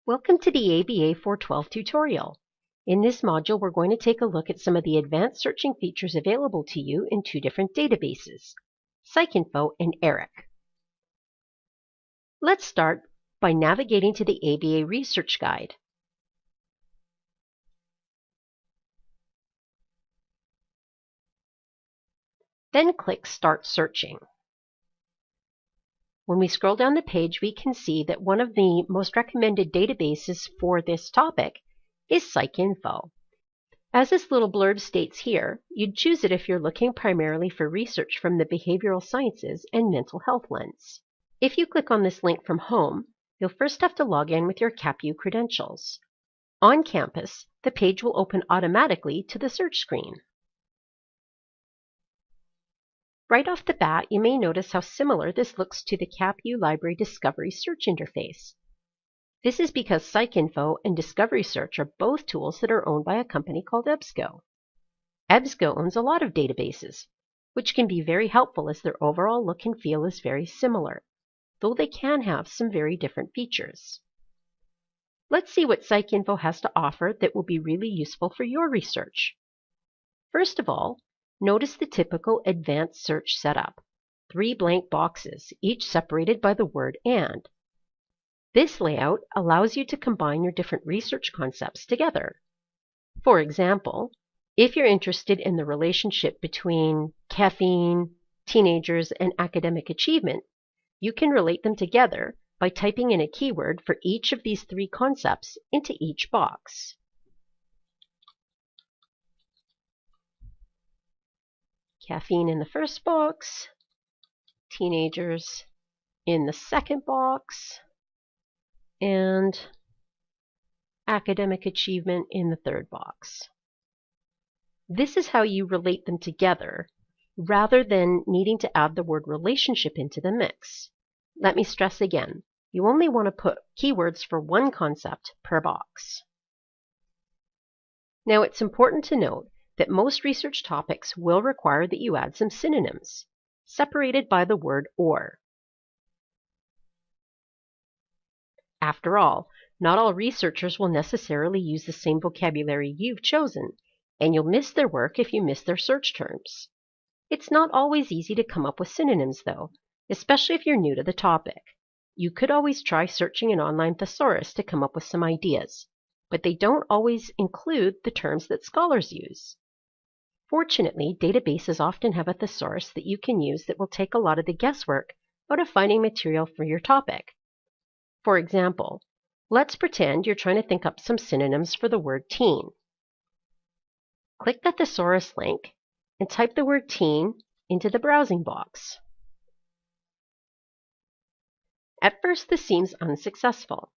Welcome to the ABA 412 tutorial. In this module, we're going to take a look at some of the advanced searching features available to you in two different databases, PsycInfo and ERIC. Let's start by navigating to the ABA Research Guide. Then click Start Searching. When we scroll down the page, we can see that one of the most recommended databases for this topic is PsycInfo. As this little blurb states here, you'd choose it if you're looking primarily for research from the behavioral sciences and mental health lens. If you click on this link from home, you'll first have to log in with your CAPU credentials. On campus, the page will open automatically to the search screen. Right off the bat, you may notice how similar this looks to the CAPU Library Discovery Search interface. This is because PsycInfo and Discovery Search are both tools that are owned by a company called EBSCO. EBSCO owns a lot of databases, which can be very helpful as their overall look and feel is very similar, though they can have some very different features. Let's see what PsycInfo has to offer that will be really useful for your research. First of all, notice the typical advanced search setup. 3 blank boxes, each separated by the word "and". This layout allows you to combine your different research concepts together. For example, if you're interested in the relationship between caffeine, teenagers, and academic achievement, you can relate them together by typing in a keyword for each of these 3 concepts into each box. Caffeine in the first box, teenagers in the second box, and academic achievement in the third box. This is how you relate them together, rather than needing to add the word relationship into the mix. Let me stress again, you only want to put keywords for 1 concept per box. Now it's important to note that most research topics will require that you add some synonyms, separated by the word "or". After all, not all researchers will necessarily use the same vocabulary you've chosen, and you'll miss their work if you miss their search terms. It's not always easy to come up with synonyms, though, especially if you're new to the topic. You could always try searching an online thesaurus to come up with some ideas, but they don't always include the terms that scholars use. Fortunately, databases often have a thesaurus that you can use that will take a lot of the guesswork out of finding material for your topic. For example, let's pretend you're trying to think up some synonyms for the word teen. Click the thesaurus link and type the word teen into the browsing box. At first, this seems unsuccessful.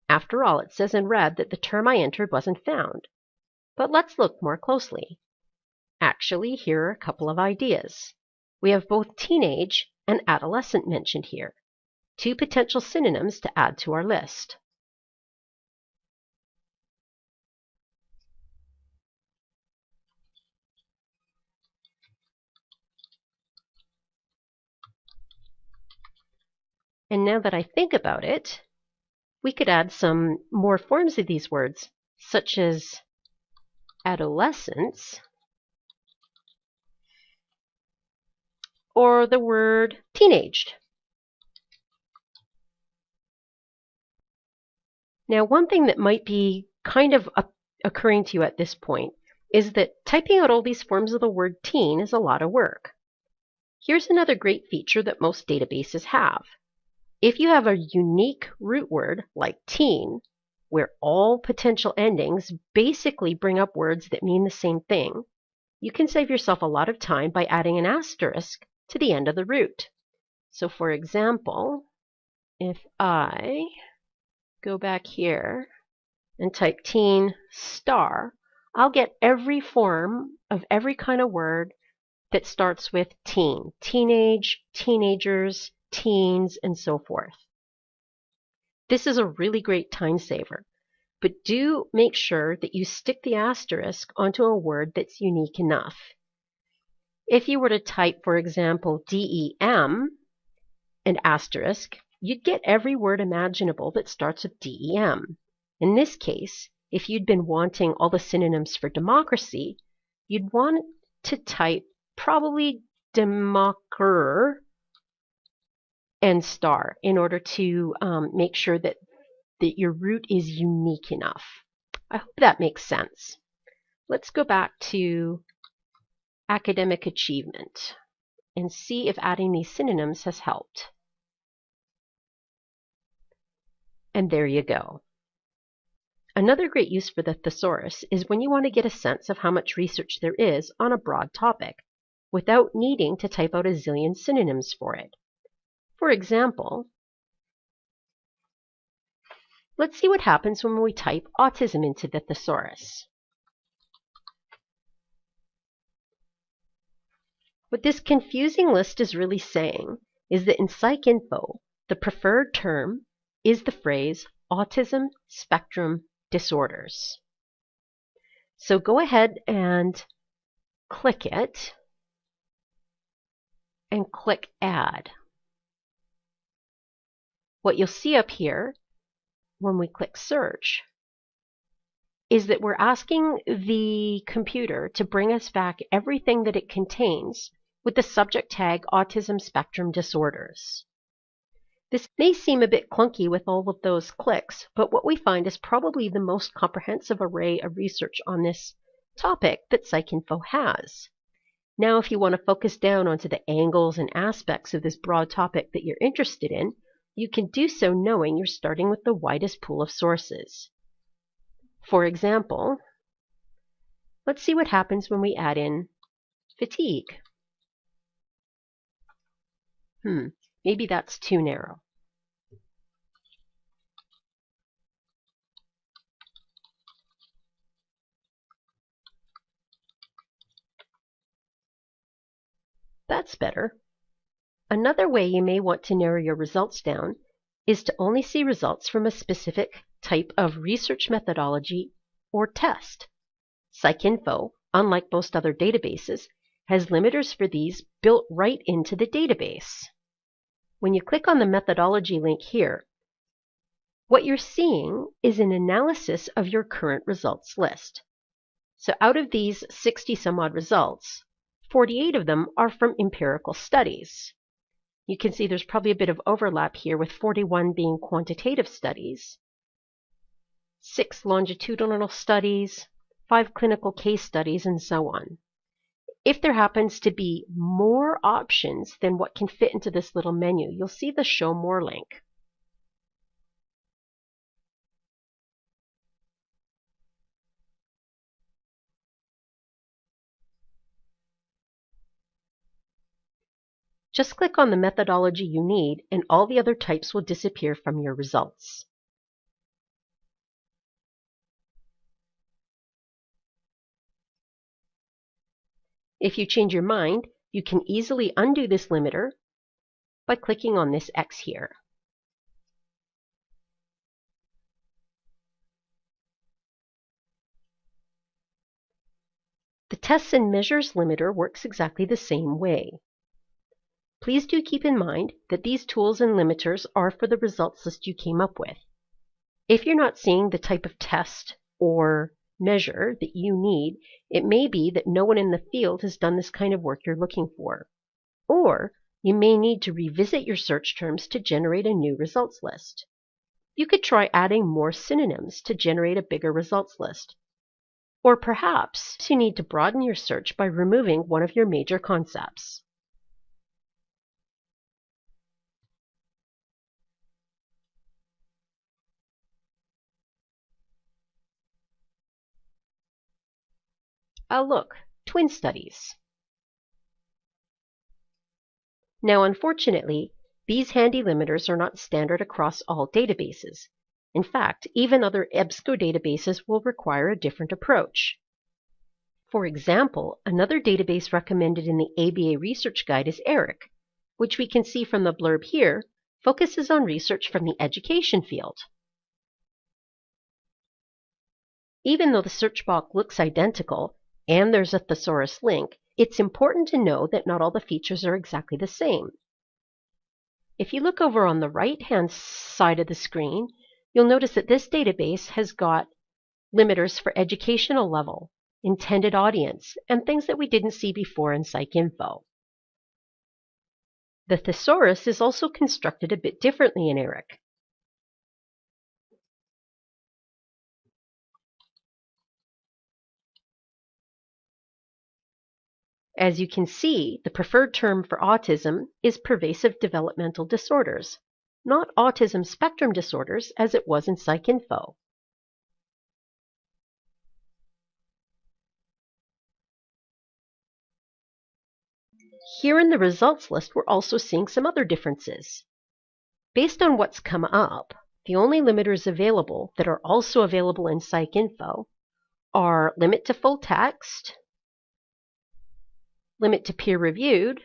After all, it says in red that the term I entered wasn't found. But let's look more closely. Actually, here are a couple of ideas. We have both teenage and adolescent mentioned here, 2 potential synonyms to add to our list. And now that I think about it, we could add some more forms of these words, such as adolescence, or the word teenaged. Now, one thing that might be kind of occurring to you at this point is that typing out all these forms of the word teen is a lot of work. Here's another great feature that most databases have. If you have a unique root word like teen, where all potential endings basically bring up words that mean the same thing, you can save yourself a lot of time by adding an asterisk to the end of the root. So for example, if I go back here and type teen star, I'll get every form of every kind of word that starts with teen, teenage, teenagers, teens, and so forth. This is a really great time saver, but do make sure that you stick the asterisk onto a word that's unique enough. If you were to type, for example, DEM and asterisk, you'd get every word imaginable that starts with DEM. In this case, if you'd been wanting all the synonyms for democracy, you'd want to type probably democker and star in order to make sure that your root is unique enough. I hope that makes sense. Let's go back to academic achievement and see if adding these synonyms has helped. And there you go. Another great use for the thesaurus is when you want to get a sense of how much research there is on a broad topic without needing to type out a zillion synonyms for it. For example, let's see what happens when we type autism into the thesaurus. What this confusing list is really saying is that in PsycInfo, the preferred term is the phrase autism spectrum disorders. So go ahead and click it and click Add. What you'll see up here when we click Search is that we're asking the computer to bring us back everything that it contains with the subject tag autism spectrum disorders. This may seem a bit clunky with all of those clicks, but what we find is probably the most comprehensive array of research on this topic that PsycInfo has. Now, if you want to focus down onto the angles and aspects of this broad topic that you're interested in, you can do so knowing you're starting with the widest pool of sources. For example, let's see what happens when we add in fatigue. Maybe that's too narrow. That's better. Another way you may want to narrow your results down is to only see results from a specific type of research methodology or test. PsycInfo, unlike most other databases, has limiters for these built right into the database. When you click on the methodology link here, what you're seeing is an analysis of your current results list. So out of these 60 some odd results, 48 of them are from empirical studies. You can see there's probably a bit of overlap here with 41 being quantitative studies, 6 longitudinal studies, 5 clinical case studies, and so on. If there happens to be more options than what can fit into this little menu, you'll see the Show More link. Just click on the methodology you need, and all the other types will disappear from your results. If you change your mind, you can easily undo this limiter by clicking on this X here. The tests and measures limiter works exactly the same way. Please do keep in mind that these tools and limiters are for the results list you came up with. If you're not seeing the type of test or measure that you need, it may be that no one in the field has done this kind of work you're looking for. Or you may need to revisit your search terms to generate a new results list. You could try adding more synonyms to generate a bigger results list. Or perhaps you need to broaden your search by removing one of your major concepts. Look, twin studies. Now, unfortunately, these handy limiters are not standard across all databases. In fact, even other EBSCO databases will require a different approach. For example, another database recommended in the ABA Research Guide is ERIC, which we can see from the blurb here, focuses on research from the education field. Even though the search box looks identical, and there's a thesaurus link, it's important to know that not all the features are exactly the same. If you look over on the right-hand side of the screen, you'll notice that this database has got limiters for educational level, intended audience, and things that we didn't see before in PsycInfo. The thesaurus is also constructed a bit differently in ERIC. As you can see, the preferred term for autism is pervasive developmental disorders, not autism spectrum disorders as it was in PsycInfo. Here in the results list, we're also seeing some other differences. Based on what's come up, the only limiters available that are also available in PsycInfo are limit to full text, limit to peer-reviewed,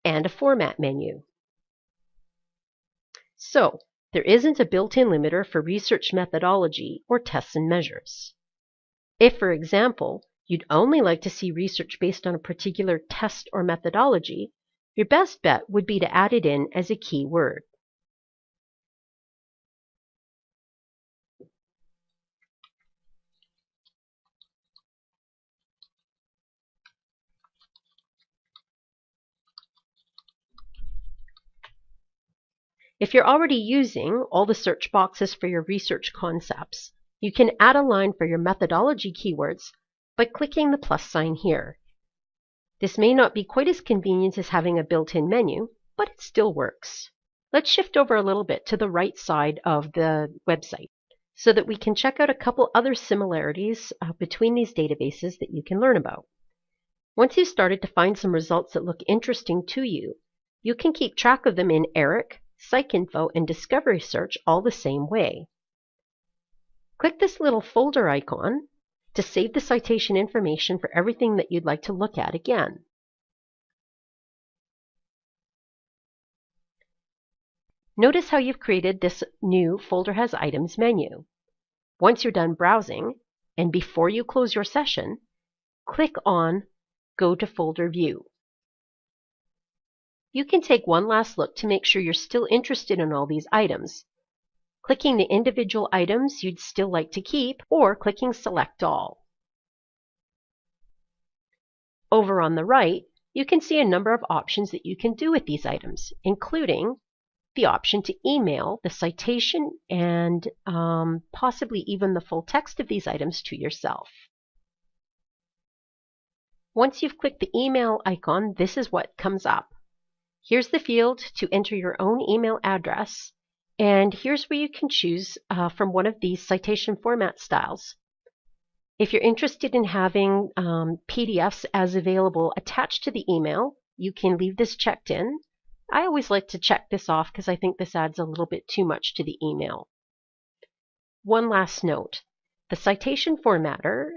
and a format menu. So, there isn't a built-in limiter for research methodology or tests and measures. If, for example, you'd only like to see research based on a particular test or methodology, your best bet would be to add it in as a keyword. If you're already using all the search boxes for your research concepts, you can add a line for your methodology keywords by clicking the plus sign here. This may not be quite as convenient as having a built-in menu, but it still works. Let's shift over a little bit to the right side of the website so that we can check out a couple other similarities between these databases that you can learn about. Once you've started to find some results that look interesting to you, you can keep track of them in ERIC, PsycInfo, and Discovery Search all the same way. Click this little folder icon to save the citation information for everything that you'd like to look at again. Notice how you've created this new Folder Has Items menu. Once you're done browsing, and before you close your session, click on Go to Folder View. You can take one last look to make sure you're still interested in all these items, clicking the individual items you'd still like to keep, or clicking Select All. Over on the right, you can see a number of options that you can do with these items, including the option to email the citation and possibly even the full text of these items to yourself. Once you've clicked the email icon, this is what comes up. Here's the field to enter your own email address, and here's where you can choose from one of these citation format styles. If you're interested in having PDFs as available attached to the email, you can leave this checked in. I always like to check this off because I think this adds a little bit too much to the email. One last note, the citation formatter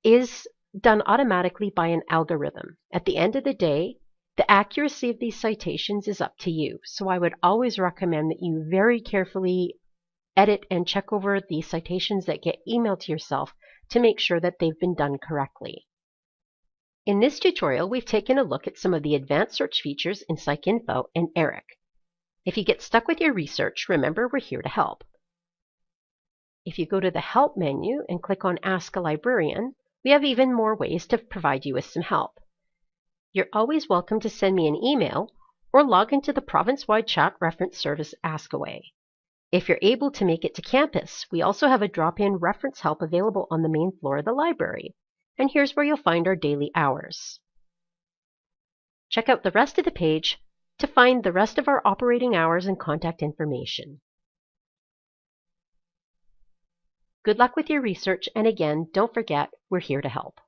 is done automatically by an algorithm. At the end of the day, the accuracy of these citations is up to you, so I would always recommend that you very carefully edit and check over the citations that get emailed to yourself to make sure that they've been done correctly. In this tutorial, we've taken a look at some of the advanced search features in PsycInfo and ERIC. If you get stuck with your research, remember we're here to help. If you go to the Help menu and click on Ask a Librarian, we have even more ways to provide you with some help. You're always welcome to send me an email or log into the province-wide chat reference service Askaway. If you're able to make it to campus, we also have a drop-in reference help available on the main floor of the library. And here's where you'll find our daily hours. Check out the rest of the page to find the rest of our operating hours and contact information. Good luck with your research, and again, don't forget, we're here to help.